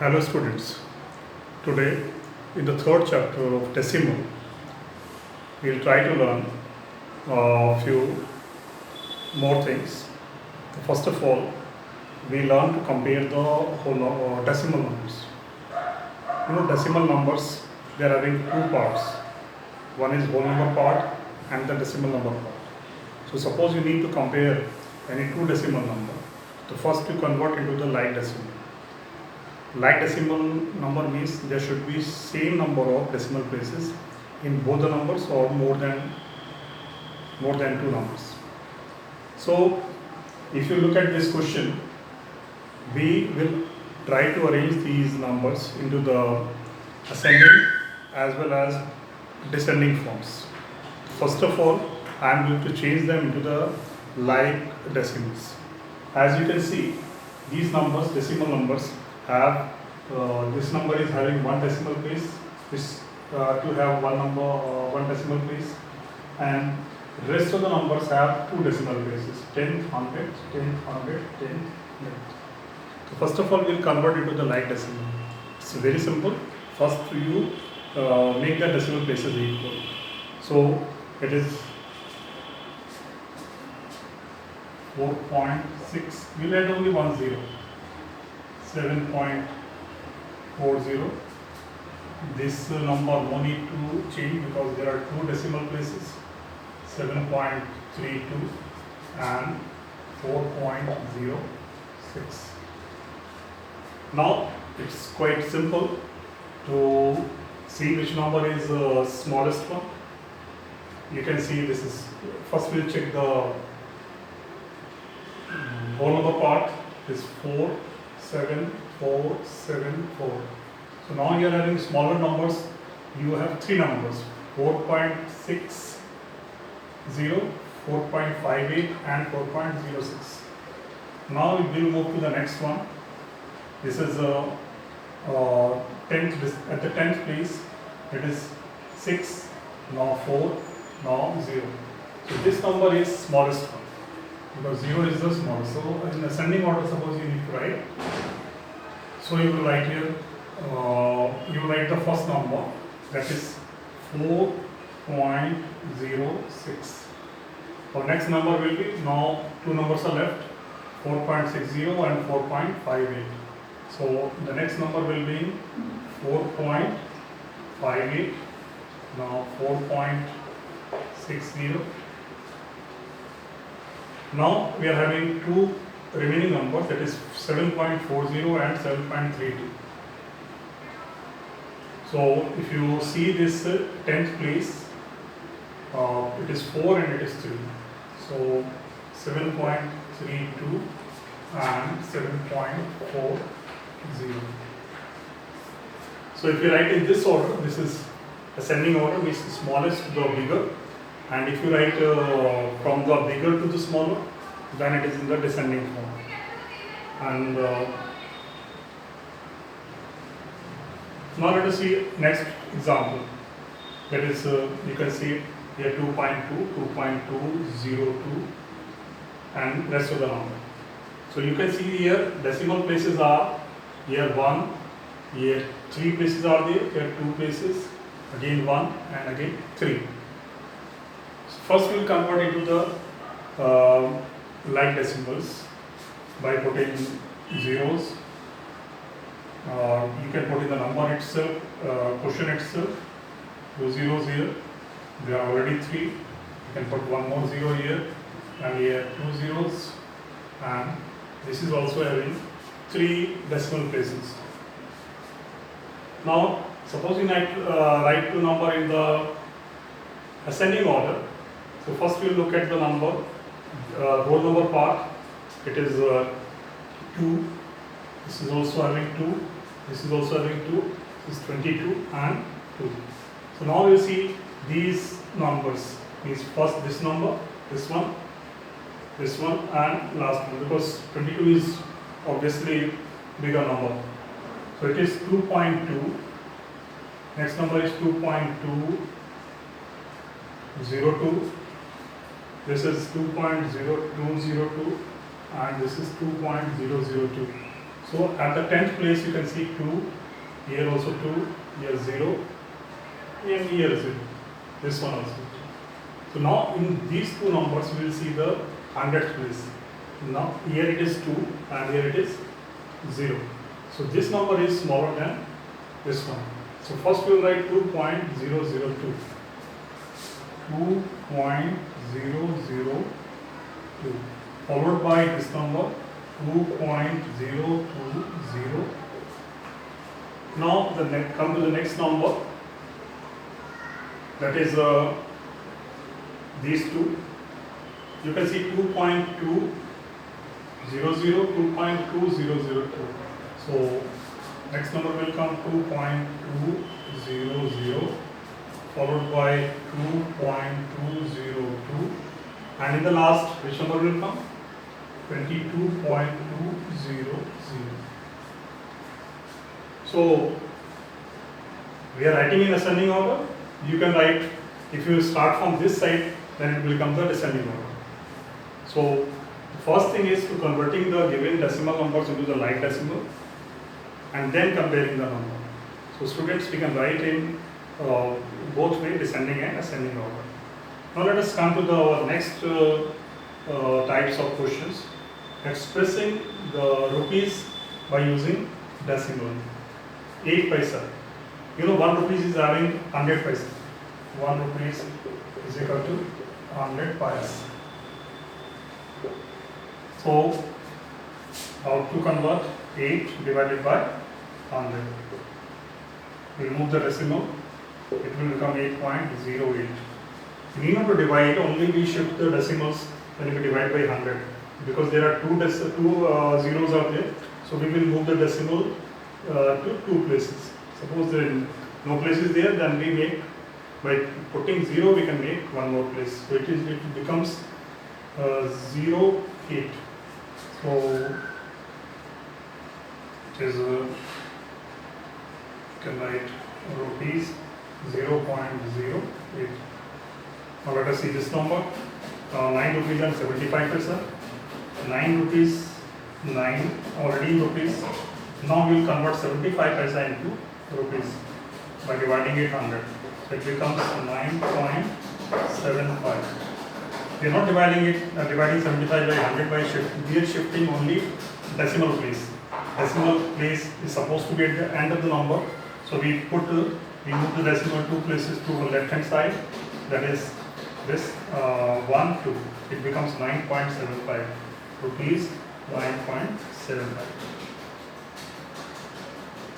Hello students, today in the third chapter of decimal, we'll try to learn a few more things. First of all, we learn to compare the decimal numbers. Decimal numbers, they are having two parts. One is whole number part and the decimal number part. So suppose you need to compare any two decimal number. So first you convert into the like decimal. Like decimal number means there should be same number of decimal places in both the numbers or more than two numbers. So if you look at this question, we will try to arrange these numbers into the ascending as well as descending forms. First of all, I am going to change them into the like decimals. As you can see, these numbers, decimal numbers, have this number is having one decimal place, this to have one decimal place, and rest of the numbers have two decimal places, 10, 100, 10, 100, 10, 100. So first of all, we'll convert into the like decimal. It's very simple. First you make the decimal places equal. So it is 4.6, we'll add only 1 0. 7.40. This number no need to change because there are two decimal places, 7.32 and 4.06. Now it's quite simple to see which number is the smallest one. You can see this is, first we'll check the whole number part is 47474. So now you are having smaller numbers. You have three numbers, 4.60, 4.58 and 4.06. Now we will move to the next one. This is at the 10th place. It is 6, now 4, now 0. So this number is smallest one, because 0 is the smallest. So in ascending order, suppose you need to write. So you will write here, you write the first number, that is 4.06. Our next number will be, now two numbers are left, 4.60 and 4.58. So the next number will be 4.58, now 4.60. Now we are having two remaining numbers, that is 7.40 and 7.32. So if you see this 10th place, it is 4 and it is 3. So 7.32 and 7.40. So if you write in this order, this is ascending order, means the smallest to the bigger. And if you write from the bigger to the smaller, then it is in the descending form. And now let us see next example. That is, you can see here 2.2, 2.202 and rest of the number. So you can see here decimal places are here 1, here 3 places are there, here 2 places, again 1 and again 3. First we will convert into the like decimals by putting zeros. You can put in the number itself, question itself, 2 zeros here. There are already 3. You can put one more 0 here, and here 2 zeros, and this is also having 3 decimal places. Now suppose you write two number in the ascending order. So first we will look at the number, whole number part. It is 2. This is also having 2. This is also having 2. This is 22 and 2. So now you see these numbers. Means first this number, this one, and last one. Because 22 is obviously bigger number. So it is 2.2. Next number is 2.202. This is 2.0202 and this is 2.002. So at the 10th place you can see 2, here also 2, here 0, and here 0. This one also. So now in these two numbers we will see the 100th place. Now here it is 2 and here it is 0. So this number is smaller than this one. So first we will write 2.002. 2.002 followed by this number 2.020. Now come to the next number, that is these two. You can see 2.200, 2.2002. So next number will come 2.200 followed by 2.202, and in the last which number will come? 22.200. So we are writing in ascending order. You can write, if you start from this side, then it will become the descending order. So the first thing is to converting the given decimal numbers into the like decimal and then comparing the number. So students, we can write in both way, descending and ascending order. Now let us come to our next types of questions. Expressing the rupees by using decimal. 8 paisa. You know 1 rupees is having 100 paisa. 1 rupees is equal to 100 paisa. So how to convert 8 divided by 100? Remove the decimal, it will become 8.08. We need not to divide, only we shift the decimals when we divide by 100, because there are two zeros are there. So we will move the decimal to 2 places. Suppose there is no place is there, then we make, by putting 0 we can make one more place. So it becomes 08. So it is you can write rupees 0.08. Now let us see this number. 9 rupees and 75 paisa. 9 rupees, 9 already in rupees. Now we will convert 75 paisa into rupees by dividing it 100. So it becomes 9.75. We are not dividing 75 by 100 by shift. We are shifting only decimal place. Decimal place is supposed to be at the end of the number. So we move the decimal 2 places to the left hand side. That is this 1, 2. It becomes 9.75. Rupees 9.75.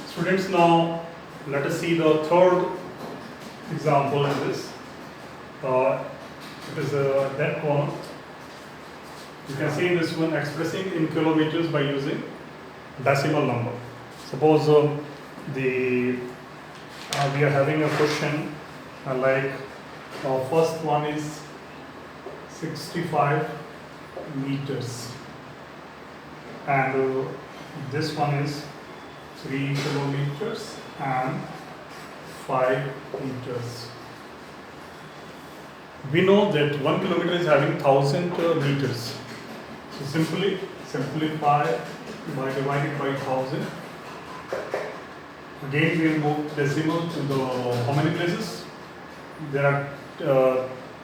Students, now let us see the third example in this. It is a dead column. You can see this one expressing in kilometers by using decimal number. Suppose we are having a question like first one is 65 meters and this one is 3 kilometers and 5 meters. We know that 1 kilometer is having 1000 meters. So simply simplify by dividing by 1000. Again we will move decimal to the how many places? There are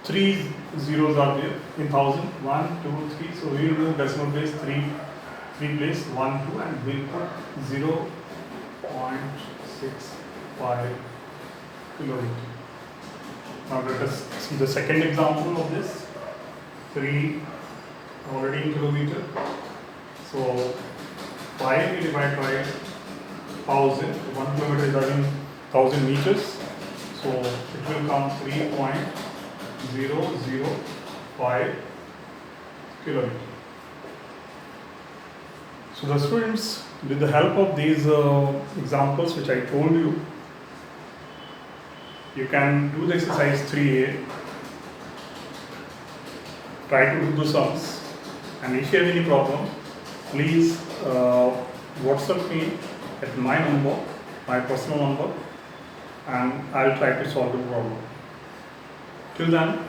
3 zeros are there in 1000. 1, 2, 3. So we will move decimal place 3 place 1, 2 and we will put 0.65 kilometer. Now let us see the second example of this. 3 already in kilometer. So 5 we divide by 1000. 1 kilometer is having 1000 meters. So it will come 3.005 kilometer. So the students, with the help of these examples which I told you, you can do the exercise 3A. Try to do the sums, and if you have any problem, please WhatsApp me at my number, my personal number, and I will try to solve the problem. Till then,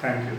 thank you.